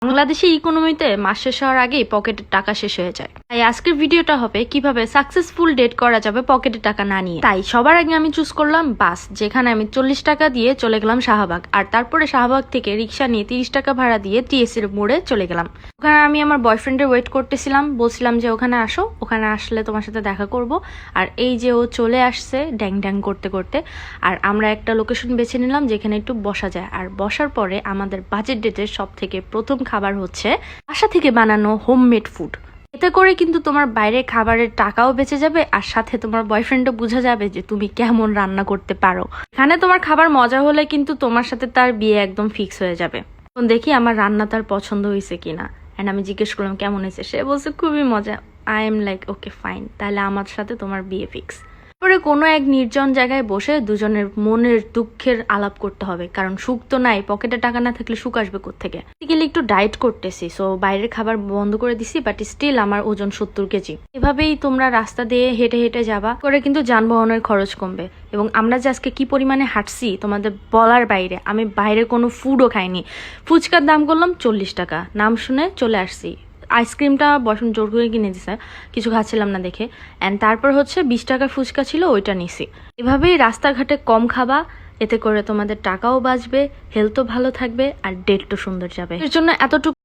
বাংলাদেশে ইকোনমিতে মাস শেষ হওয়ার আগেই পকেটের টাকা শেষ হয়ে যায়। তাই আজকের ভিডিওটা হবে কিভাবে সাকসেসফুল ডেট করা যাবে পকেটের টাকা না নিয়ে। তাই সবার আগে আমি চুজ করলাম বাস, যেখানে আমি 40 টাকা দিয়ে চলে গেলাম শাহবাগ, আর তারপরে শাহবাগ থেকে রিক্সা নিয়ে 30 টাকা ভাড়া দিয়ে টিএসসির মোড়ে চলে গেলাম। ওখানে আমি আমার বয়ফ্রেন্ডের ওয়েট করতেছিলাম, বলছিলাম যে ওখানে আসো, ওখানে আসলে তোমার সাথে দেখা করব। আর এই যে ও চলে আসছে ড্যাং ড্যাং করতে করতে। আর আমরা একটা লোকেশন বেছে নিলাম যেখানে একটু বসা যায়। আর বসার পরে আমাদের বাজেট ডেটের সব থেকে প্রথম খাবার হচ্ছে বাসা থেকে বানানো হোমমেড ফুড। এতে করে কিন্তু তোমার বাইরে খাবারের টাকাও বেঁচে যাবে, আর সাথে তোমার বয়ফ্রেন্ডও বোঝা যাবে যে তুমি কেমন রান্না করতে পারো। এখানে তোমার খাবার মজা হলে কিন্তু তোমার সাথে তার বিয়ে একদম ফিক্স হয়ে যাবে। এখন দেখি আমার রান্না তার পছন্দ হয়েছে কিনা। এন্ড আমি জিজ্ঞেস করলাম কেমন হয়েছে, সে বলছে খুবই মজা। I am like okay fine, তাহলে আমার সাথে তোমার বিয়ে ফিক্স। পরে কোনো এক নির্জন জায়গায় বসে দুজনের মনের দুঃখের আলাপ করতে হবে, কারণ সুখ তো নাই, পকেটে টাকা না থাকলে সুখ আসবে কোত্থেকে। গেলে একটু ডায়েট করতেছি, সো বাইরের খাবার বন্ধ করে দিছি, বাট স্টিল আমার ওজন 70 কেজি। এভাবেই তোমরা রাস্তা দিয়ে হেঁটে হেঁটে যাবা, করে কিন্তু যানবাহনের খরচ কমবে। এবং আমরা যে আজকে কি পরিমাণে হাঁটছি তোমাদের বলার বাইরে। আমি বাইরে কোনো ফুডও খাইনি। ফুচকার দাম করলাম 40 টাকা, নাম শুনে চলে আসছি। আইসক্রিমটা বসন জোর করে কিনে দিছে, কিছু খাচ্ছিলাম না দেখে। অ্যান্ড তারপর হচ্ছে 20 টাকার ফুচকা ছিল, ওইটা নিছি। এভাবেই রাস্তাঘাটে কম খাবা, এতে করে তোমাদের টাকাও বাঁচবে, হেলথও ভালো থাকবে, আর ডেটও সুন্দর যাবে। এর জন্য এতটুকু